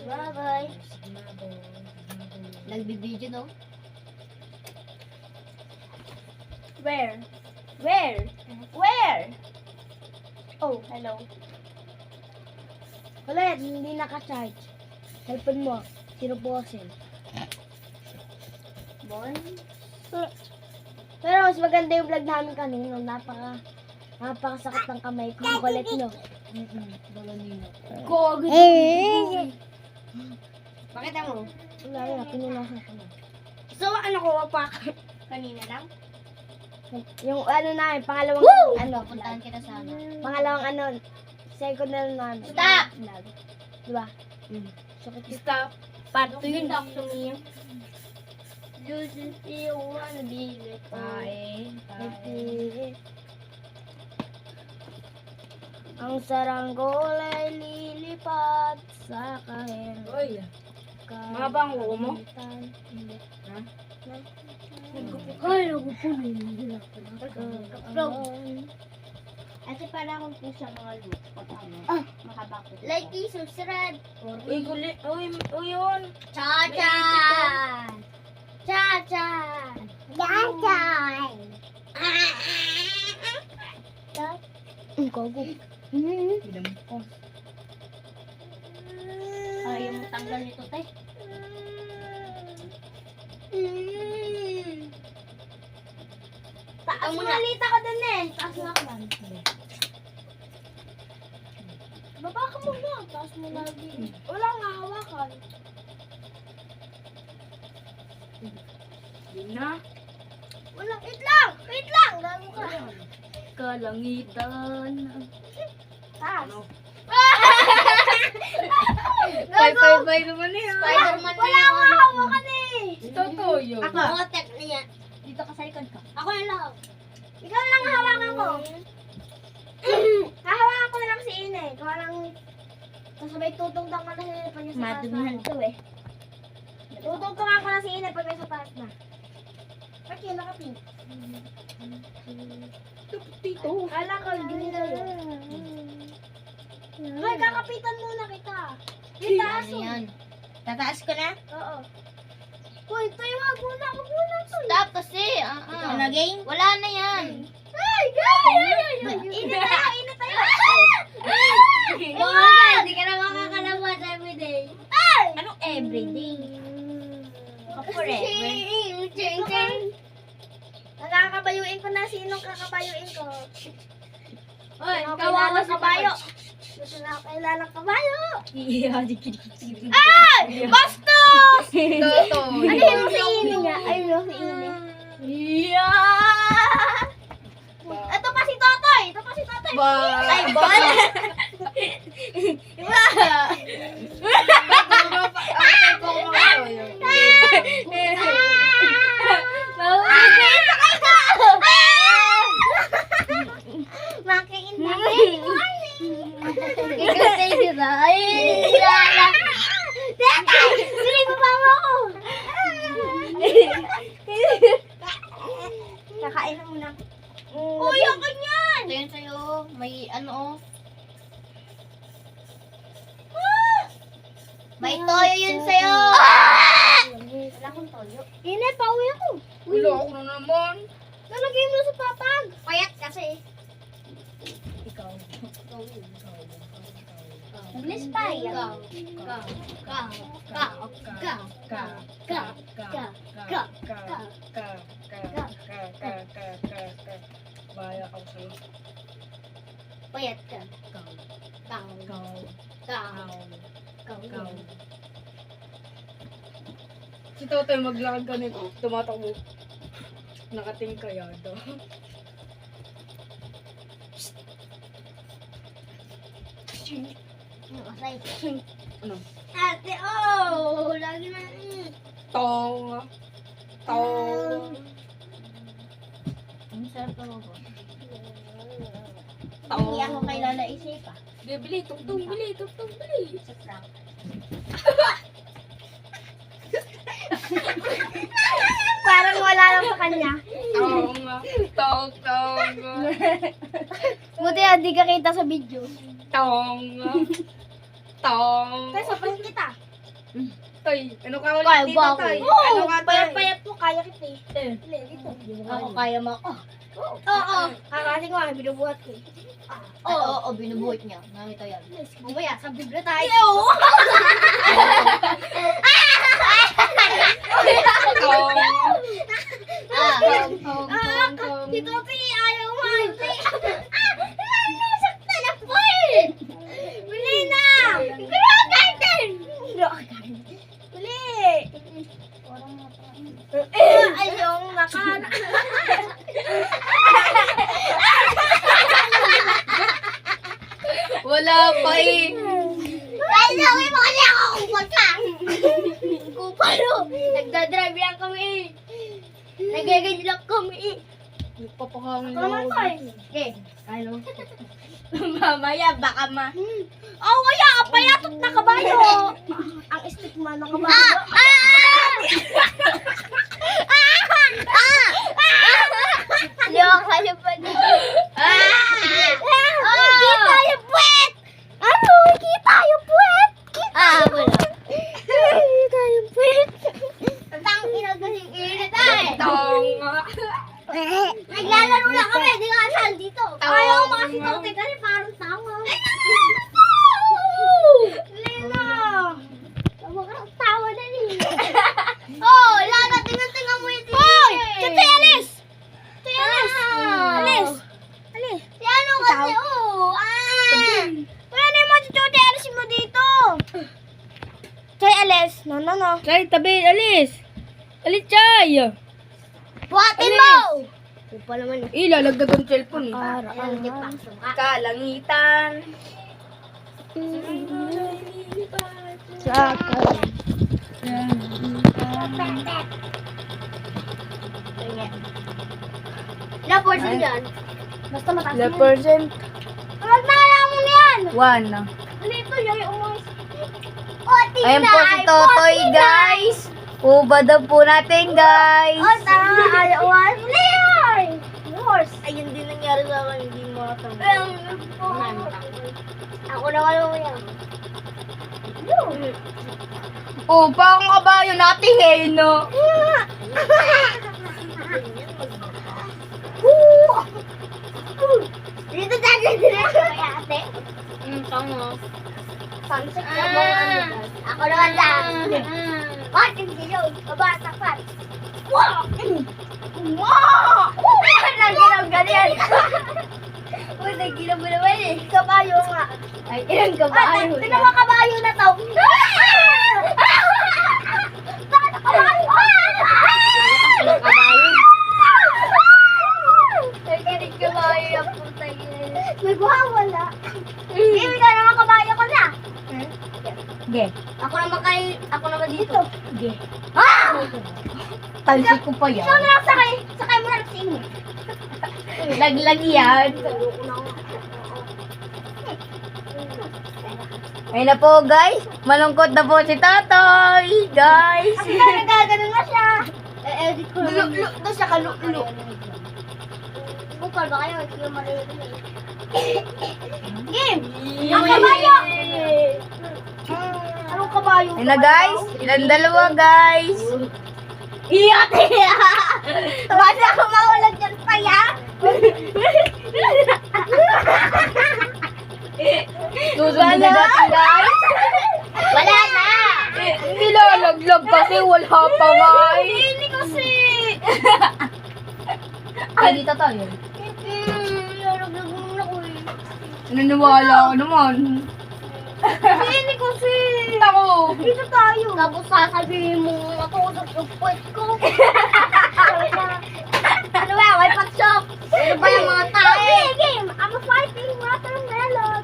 Bye-bye. Nagbibideo, no? Where? Where? Where? Oh, hello. Wala, hindi naka-charge. Cellphone mo. Sino bukasin? Born? Pero mas maganda yung vlog namin kanina. Napakasakit ng kamay ko. Kulit, no? Balanino. Gogo. Bakit mo? Wala yun, pinunasan ko na. So, ano ko pa? Kanina lang? Yung ano namin, pangalawang, ano, Puntahan kita sana. pangalawang ano, second na namin. Stop! Vlog. Diba? Sakit yun. Stop. Part 2 yun, talk to me. You just you wanna be with Bye. Ang saranggola ay lilipat sa kahel. Oy. Mga bangko mo? Hindi. Ha? Ay, nagupunin. Ate, para akong pusa mga luto. Makabako. Like, subscribe. Uy, guli. Uy, yun. Cha-chan! Cha-chan! Cha-chan! Ang gago. Ayaw mo tanggal nito, te. Taas mo nalita ka dun eh. Taas mo ako. Baba ka muna. Taas mo lagi. Wala nga hawakan. Hindi na. Wala, wait lang! Wait lang! Gago ka. Kalangitan. Taas. Bye naman eh. Spider-Man Wala nga hawakan eh! Totoo yun. Ako, tek niya. Dito ka sa likod ko. Ako na lang. Ikaw lang hawakan ko. Hahawakan ko na lang si Ine. Ikaw lang. Kasabay tutungtang ka na si Ine pag nasa taas Madumihan na. to eh. Tutungtungan ko na si Ine pag nasa taas na. Ba't yun nakapink? Tito. Kala ko, ginila yun. Hoy, kakapitan muna kita. Yung taas Ano mo. yan? Tataas ko na? Oo. Hoy, tayo wag muna. Wag muna. Stop kasi. Ano, game? Wala na yan. Ay, gay! Ine tayo, Ine tayo. Hindi ka na makakalabas everyday. Ano everyday? Forever. Nakakabayuin ko na sinong kakabayuin ko. Oy, Kawawa sa kabayo. Gusto na ako kailanang kabayo. Iya, dikit. Ay! Bastos! Toto. Ano yung si Ine niya? Ayun yung si Ine. Iya! Ito pa si Totoy. Ito pa si Totoy. Ay, ball. Makain na. Ikatay sila. Ay, lala. Sili mo pa mo ako. Kakain na muna. Uy, ako niyan. Ito yun sa'yo. May ano, may toyo yun sa'yo. Wala akong toyo. Ine, pauwi ako. Wala ako na naman. Nalagay mo sa papag. Payat kasi. Ikaw. English pa yan. Baya ako sa'yo. Payat ka. Si Totoy maglakad ganito, tumatakbo. Nakating kaya daw. Ano? Ate, oh! Lagi na. Tong. Tong. Ang sarap naman po. Hindi ako kay Lola Isay pa. Bili, tugtong, bili, tugtong, bili. Sa prank. Parang wala lang sa kanya. Tong. Tong, tong. Buti hindi ka kita sa video. Tong. Tong. Kaya sapayin kita. Toy, ano ka Kaya ulit ba dito, ako? Toy? Oo, Ano ka, Toy? payat-payat po, kaya kita eh. Hindi, dito. Ako kaya mo ako. Oo. Kakasi ko, binubuhat ko eh. Oo, binubuhat niya. Nakita yan. Mamaya, sa bibla tayo. Si Topi, ayaw mo. Nasaktan na po eh. Bili na. Rock garden. Rock garden. Bili. Ayaw nakana. Wala pa eh. Ay, sabi mo kasi ako kupal ka. Kupalo. Nagdadrive lang kami eh. Nagagad lang kami eh. Nagpapakangin Ako naman ako. to eh. Okay, ano? Mamaya, baka ma... Oh, kaya payatot na kabayo. Ang stigma ng kabayo. Loka niyo pa din. Kita yung puwet! Ano? Kita yung puwet! Wala. Kita yung puwet! Tang ina kasing init ay! Tonga. Naglalaro lang kami, di ka asal dito. Ayaw ko makasitote kasi parang tawa. Lena! Tawa ka ng tawa na rin. Oh, Lana, tingnan mo yung Hoy! Chuchi, alis! Chuchi, alis! Alis! Alis! Si ano kasi, Pwede mo si Chuchi, alisin mo dito. Chay, alis. No. Chay, tabi, alis. Alis, Chay. Buhatin mo! Upa naman eh. Ilalagdag ang cellphone eh. Hindi pa. Suka. Kalangitan. Ilang portion yan? Basta mataas Ilang yan. percent? Huwag na alam mo na yan! 1. Dito, yung umas. O, tingnan! Ayan po si Totoy, guys. Ubada po natin, guys. O, tama. Ayaw, umas. Leon! Yours. Ayun din nangyari sa akin, hindi mo matanggal. Ako na alam mo yan. Oh, parang kabayo natin eh, no? Dito tayo diretso kay ate. Tama. Sunset na mo Ako naman lang. What? Hindi yun. Kabata ka. Wow! Wow! Naginaw ganyan. Uy, naginaw mo naman eh. Kabayo nga. Ay, ilang kabayo. Tignan mo kabayo na to. Bakit kabayo? Ilang kabayo. Nakikinig kabayo yung puta yun. Nagwawala. Ibig ka naman kabayo ko na. Okay. Ako naman dito. Okay. Talsik ko pa yan. Ikaw na lang sakay. Sakay mo na lang sa inyo. Laglag yan. Ayun na po, guys. Malungkot na po si Tatoy, guys. Kasi na nagaganon na siya. E-edit ko naman. Lulo to siya kalulo. Bukal ba kayo? Hindi ko maririnig. Game! Ang kabayo! Anong kabayo? Ayun na, guys. Ilang dalawa, guys. Iyot! Basta ako maulag dyan pa yan. Susunod na natin, guys. Wala na! Nilalaglag kasi wala pa nga eh. Hindi kasi! Ay, dito tayo. Nalaglag mo na ko eh. Naniniwala ka naman. Hindi kasi! Ako. Dito tayo. Tapos sasabihin mo ako sa support ko. Ano ba? May patsok. Ano ba yung mga tao? Game! I'm fighting watermelon.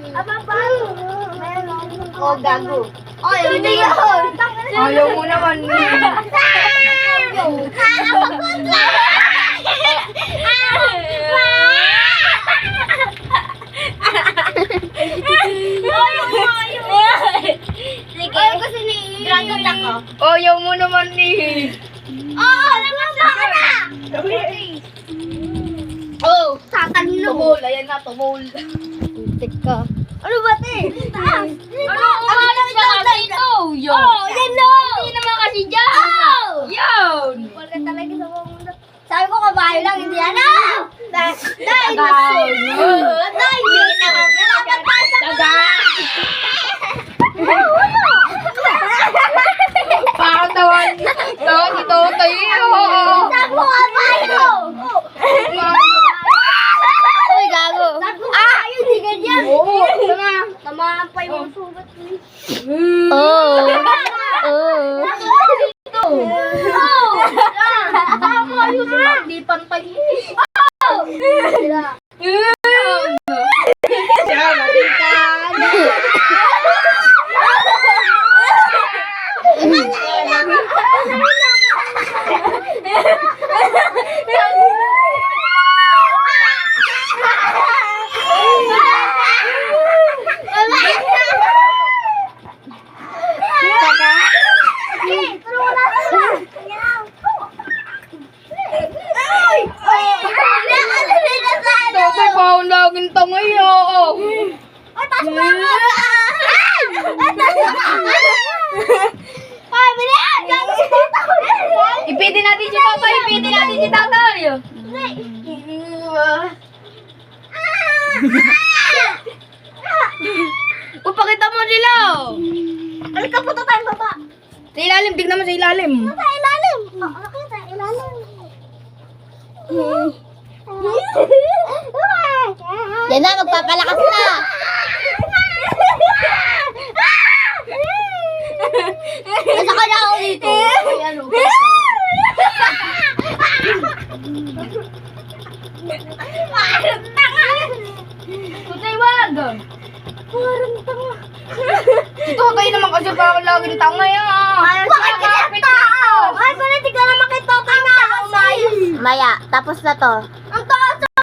I'm fighting melon. Oh, gago. Oh, hindi yun. Ayaw mo naman eh. Sige. Kasi Dragon ako. Ayaw mo naman eh. Oo, nagmasa ka na! Oh, Tatalino. tumol. Ayan na, tumol. Tika. Ano ba, te? Taas. Ano? Umalis ka na dito. Nampay mo sugat ko. Oh. Oh. Tama yun. Hindi pantay. Tatay, bawang laging tangay ah. Ipitin natin si tatay, ipitin natin si tatay. Pakita mo sila. Halika po tayo baba. Sa ilalim, tignan mo sa ilalim. Sa ilalim. Nakita, ilalim. Yan na, magpapalakas na. Nasa ka na ako dito. Ay, ano, Tutay, wag. Parang tanga. Ito, kayo naman kasi parang laging tangay ah. Bakit kasi tao? Ay, pala di ka naman kay Totoy na. Maya, tapos na to.